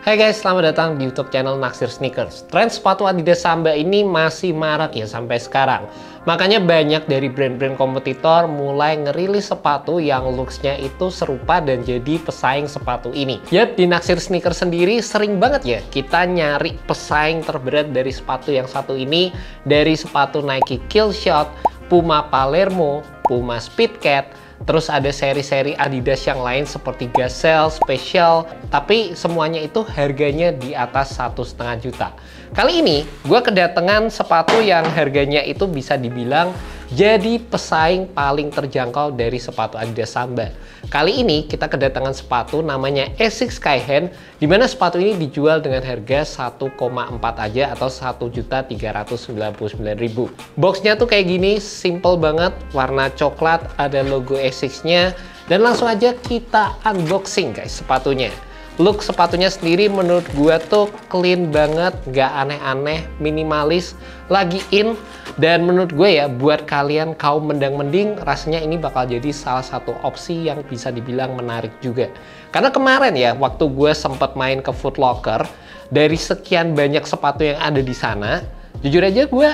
Hai guys, selamat datang di YouTube channel Naksir Sneakers. Tren sepatu Adidas Samba ini masih marak ya sampai sekarang. Makanya banyak dari brand-brand kompetitor mulai ngerilis sepatu yang looks-nya itu serupa dan jadi pesaing sepatu ini. Yap, di Naksir Sneakers sendiri sering banget ya kita nyari pesaing terberat dari sepatu yang satu ini, dari sepatu Nike Killshot, Puma Palermo, Puma Speedcat. Terus ada seri-seri Adidas yang lain seperti Gazelle, Special, tapi semuanya itu harganya di atas 1,5 juta. Kali ini gue kedatangan sepatu yang harganya itu bisa dibilang jadi pesaing paling terjangkau dari sepatu Adidas Samba. Kali ini kita kedatangan sepatu namanya Asics Skyhand, di mana sepatu ini dijual dengan harga 1,4 aja atau 1.399.000. Boxnya tuh kayak gini, simple banget, warna coklat, ada logo Asics-nya, dan langsung aja kita unboxing guys sepatunya. Look sepatunya sendiri menurut gua tuh clean banget, nggak aneh-aneh, minimalis, lagi in. Dan menurut gue ya, buat kalian kaum mendang-mending, rasanya ini bakal jadi salah satu opsi yang bisa dibilang menarik juga. Karena kemarin ya, waktu gue sempat main ke Foot Locker, dari sekian banyak sepatu yang ada di sana, jujur aja gue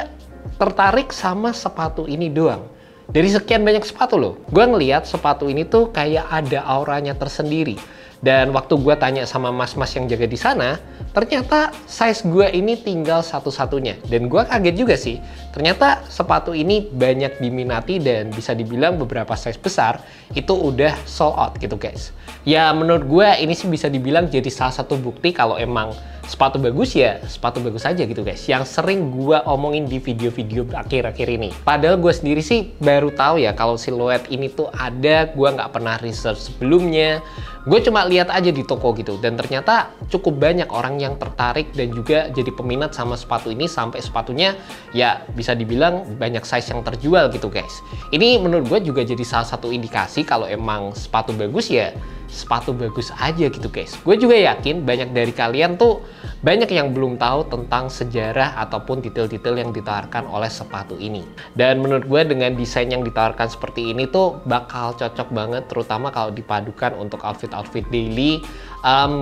tertarik sama sepatu ini doang. Dari sekian banyak sepatu loh, gue ngeliat sepatu ini tuh kayak ada auranya tersendiri. Dan waktu gue tanya sama mas-mas yang jaga di sana, ternyata size gue ini tinggal satu-satunya. Dan gue kaget juga sih, ternyata sepatu ini banyak diminati dan bisa dibilang beberapa size besar itu udah sold out gitu guys. Ya menurut gue ini sih bisa dibilang jadi salah satu bukti kalau emang sepatu bagus ya sepatu bagus aja gitu guys, yang sering gue omongin di video-video akhir-akhir ini. Padahal gue sendiri sih baru tahu ya kalau siluet ini tuh ada, gue nggak pernah research sebelumnya. Gue cuma lihat aja di toko gitu, dan ternyata cukup banyak orang yang tertarik dan juga jadi peminat sama sepatu ini, sampai sepatunya ya bisa dibilang banyak size yang terjual gitu guys. Ini menurut gue juga jadi salah satu indikasi kalau emang sepatu bagus ya sepatu bagus aja gitu guys. Gue juga yakin banyak dari kalian tuh banyak yang belum tahu tentang sejarah ataupun detail-detail yang ditawarkan oleh sepatu ini. Dan menurut gue dengan desain yang ditawarkan seperti ini tuh bakal cocok banget, terutama kalau dipadukan untuk outfit-outfit daily.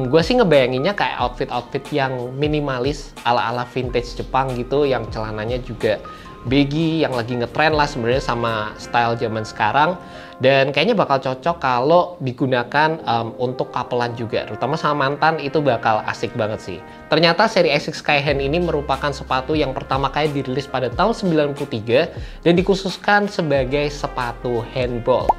Gue sih ngebayanginnya kayak outfit-outfit yang minimalis ala-ala vintage Jepang gitu, yang celananya juga baggy, yang lagi ngetren lah sebenarnya sama style zaman sekarang. Dan kayaknya bakal cocok kalau digunakan untuk couple-an juga, terutama sama mantan, itu bakal asik banget sih. Ternyata seri Asics Skyhand ini merupakan sepatu yang pertama kali dirilis pada tahun 93 dan dikhususkan sebagai sepatu handball.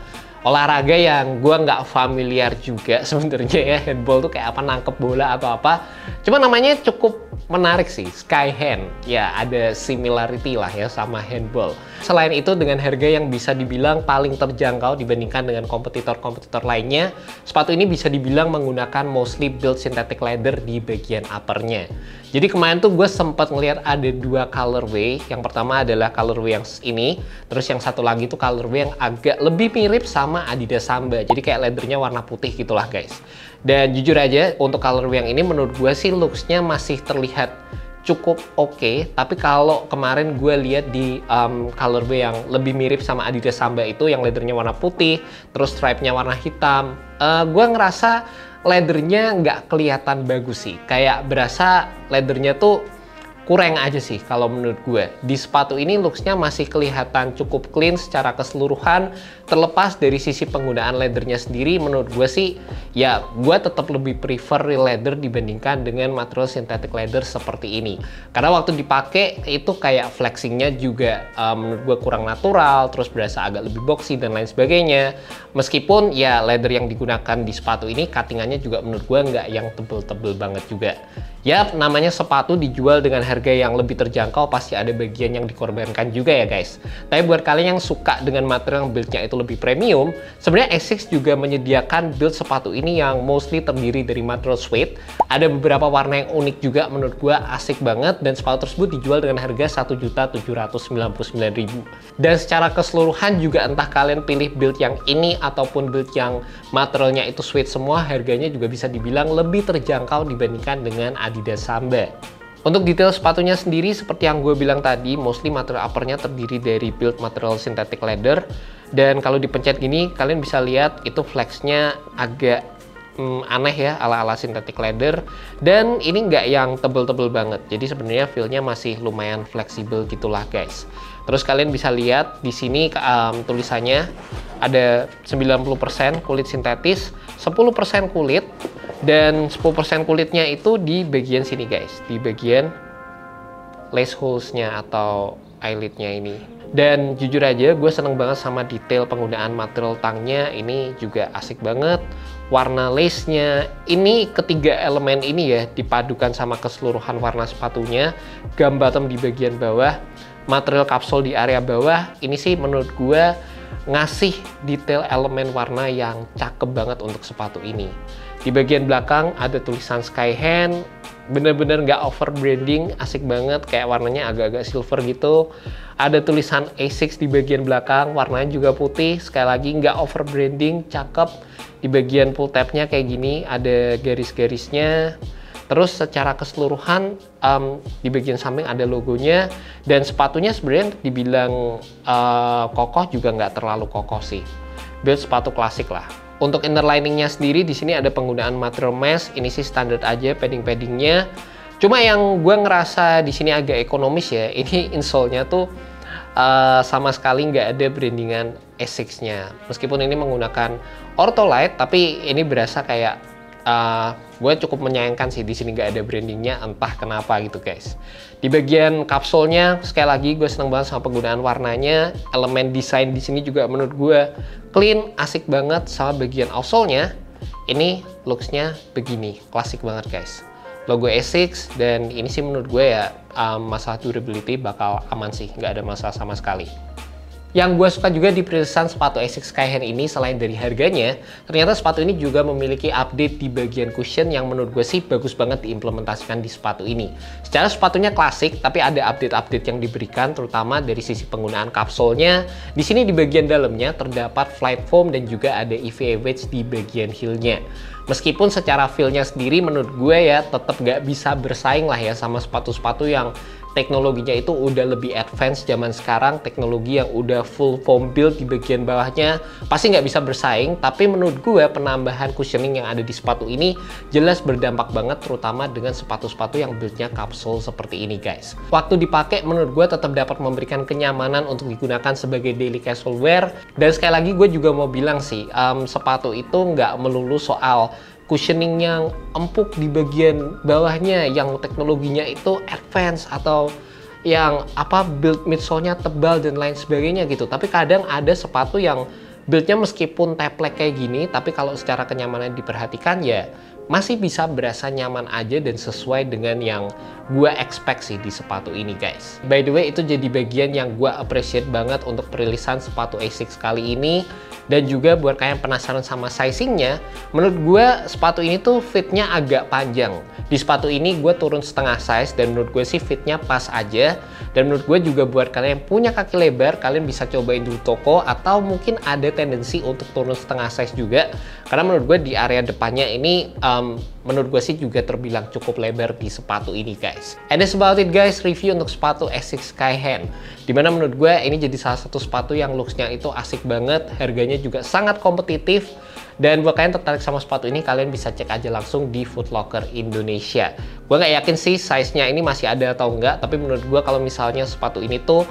Olahraga yang gue nggak familiar juga sebenarnya ya, handball tuh kayak apa, nangkep bola atau apa. Cuma namanya cukup menarik sih, Skyhand. Ya ada similarity lah ya sama handball. Selain itu dengan harga yang bisa dibilang paling terjangkau dibandingkan dengan kompetitor-kompetitor lainnya, sepatu ini bisa dibilang menggunakan mostly built synthetic leather di bagian uppernya. Jadi kemarin tuh gue sempat ngeliat ada dua colorway. Yang pertama adalah colorway yang ini, terus yang satu lagi tuh colorway yang agak lebih mirip sama Adidas Samba. Jadi kayak leathernya warna putih gitulah guys. Dan jujur aja untuk colorway yang ini menurut gue sih looksnya masih terlihat cukup oke. Tapi kalau kemarin gue lihat di colorway yang lebih mirip sama Adidas Samba itu, yang leathernya warna putih, terus stripe-nya warna hitam, gue ngerasa leathernya nggak kelihatan bagus sih. Kayak berasa leathernya tuh kurang aja sih kalau menurut gue. Di sepatu ini looksnya masih kelihatan cukup clean secara keseluruhan. Terlepas dari sisi penggunaan leathernya sendiri, menurut gue sih ya gue tetap lebih prefer real leather dibandingkan dengan material synthetic leather seperti ini. Karena waktu dipakai itu kayak flexingnya juga menurut gue kurang natural, terus berasa agak lebih boxy dan lain sebagainya. Meskipun ya leather yang digunakan di sepatu ini cuttingannya juga menurut gue nggak yang tebel-tebel banget juga. Yap, namanya sepatu dijual dengan harga yang lebih terjangkau, pasti ada bagian yang dikorbankan juga ya guys. Tapi buat kalian yang suka dengan material yang build-nya itu lebih premium, sebenarnya Asics juga menyediakan build sepatu ini yang mostly terdiri dari material suede. Ada beberapa warna yang unik juga menurut gua asik banget, dan sepatu tersebut dijual dengan harga 1.799.000. Dan secara keseluruhan juga entah kalian pilih build yang ini ataupun build yang materialnya itu suede semua, harganya juga bisa dibilang lebih terjangkau dibandingkan dengan Adidas Samba. Untuk detail sepatunya sendiri seperti yang gue bilang tadi, mostly material uppernya terdiri dari build material synthetic leather. Dan kalau dipencet gini, kalian bisa lihat itu flexnya agak aneh ya, ala-ala synthetic leather. Dan ini nggak yang tebel-tebel banget, jadi sebenarnya feel-nya masih lumayan fleksibel gitulah guys. Terus kalian bisa lihat di sini tulisannya ada 90% kulit sintetis, 10% kulit, dan 10% kulitnya itu di bagian sini guys, di bagian lace holes-nya atau eyelid-nya ini. Dan jujur aja gue seneng banget sama detail penggunaan material tangnya, ini juga asik banget. Warna lace-nya, ini ketiga elemen ini ya dipadukan sama keseluruhan warna sepatunya. Gum bottom di bagian bawah, material kapsul di area bawah, ini sih menurut gue ngasih detail elemen warna yang cakep banget untuk sepatu ini. Di bagian belakang ada tulisan Skyhand, bener-bener nggak over branding, asik banget, kayak warnanya agak-agak silver gitu. Ada tulisan ASICS di bagian belakang, warnanya juga putih, sekali lagi nggak over branding, cakep. Di bagian pull tabnya kayak gini, ada garis-garisnya. Terus secara keseluruhan di bagian samping ada logonya, dan sepatunya sebenarnya dibilang kokoh juga nggak terlalu kokoh sih. Build sepatu klasik lah. Untuk inner liningnya sendiri di sini ada penggunaan material mesh, ini sih standar aja padding-paddingnya. Cuma yang gue ngerasa di sini agak ekonomis ya, ini insole-nya tuh sama sekali nggak ada brandingan ASICS-nya. Meskipun ini menggunakan Ortholite, tapi ini berasa kayak gue cukup menyayangkan sih di sini nggak ada brandingnya, entah kenapa gitu guys. Di bagian kapsulnya sekali lagi gue seneng banget sama penggunaan warnanya, elemen desain di sini juga menurut gue clean, asik banget. Sama bagian outsole-nya, ini looks-nya begini, klasik banget guys. Logo ASICS, dan ini sih menurut gue ya masalah durability bakal aman sih, nggak ada masalah sama sekali. Yang gue suka juga di perilisan sepatu ASICS Skyhand ini, selain dari harganya, ternyata sepatu ini juga memiliki update di bagian cushion yang menurut gue sih bagus banget diimplementasikan di sepatu ini. Secara sepatunya klasik, tapi ada update-update yang diberikan, terutama dari sisi penggunaan kapsulnya. Di sini di bagian dalamnya terdapat flight foam dan juga ada EVA wedge di bagian heel-nya. Meskipun secara feel-nya sendiri menurut gue ya tetap nggak bisa bersaing lah ya sama sepatu-sepatu yang teknologinya itu udah lebih advance zaman sekarang, teknologi yang udah full foam build di bagian bawahnya pasti nggak bisa bersaing. Tapi menurut gue penambahan cushioning yang ada di sepatu ini jelas berdampak banget, terutama dengan sepatu-sepatu yang buildnya kapsul seperti ini guys. Waktu dipakai menurut gue tetap dapat memberikan kenyamanan untuk digunakan sebagai daily casual wear. Dan sekali lagi gue juga mau bilang sih, sepatu itu nggak melulu soal cushioning yang empuk di bagian bawahnya yang teknologinya itu advance atau yang build midsole-nya tebal dan lain sebagainya gitu. Tapi kadang ada sepatu yang build-nya meskipun teplek kayak gini, tapi kalau secara kenyamanan diperhatikan ya masih bisa berasa nyaman aja dan sesuai dengan yang gue expect sih di sepatu ini guys. By the way, itu jadi bagian yang gue appreciate banget untuk perilisan sepatu ASICS kali ini. Dan juga buat kalian penasaran sama sizingnya, menurut gue sepatu ini tuh fitnya agak panjang. Di sepatu ini gue turun setengah size dan menurut gue sih fitnya pas aja. Dan menurut gue juga buat kalian yang punya kaki lebar, kalian bisa cobain dulu toko atau mungkin ada tendensi untuk turun setengah size juga. Karena menurut gue di area depannya ini menurut gue sih juga terbilang cukup lebar di sepatu ini guys. And that's about it guys, review untuk sepatu ASICS Skyhand. Dimana menurut gue ini jadi salah satu sepatu yang looks-nya itu asik banget, harganya juga sangat kompetitif. Dan buat kalian tertarik sama sepatu ini, kalian bisa cek aja langsung di Foot Locker Indonesia. Gue nggak yakin sih size-nya ini masih ada atau enggak, tapi menurut gue kalau misalnya sepatu ini tuh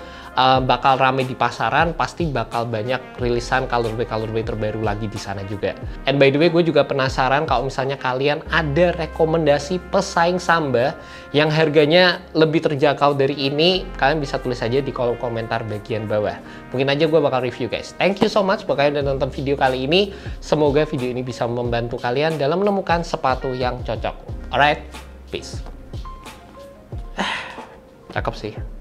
bakal rame di pasaran, pasti bakal banyak rilisan colorway terbaru lagi di sana juga. And by the way, gue juga penasaran kalau misalnya kalian ada rekomendasi pesaing Samba yang harganya lebih terjangkau dari ini, kalian bisa tulis aja di kolom komentar bagian bawah. Mungkin aja gue bakal review guys. Thank you so much buat kalian udah nonton video kali ini. Semoga video ini bisa membantu kalian dalam menemukan sepatu yang cocok. Alright, peace. Cakep sih.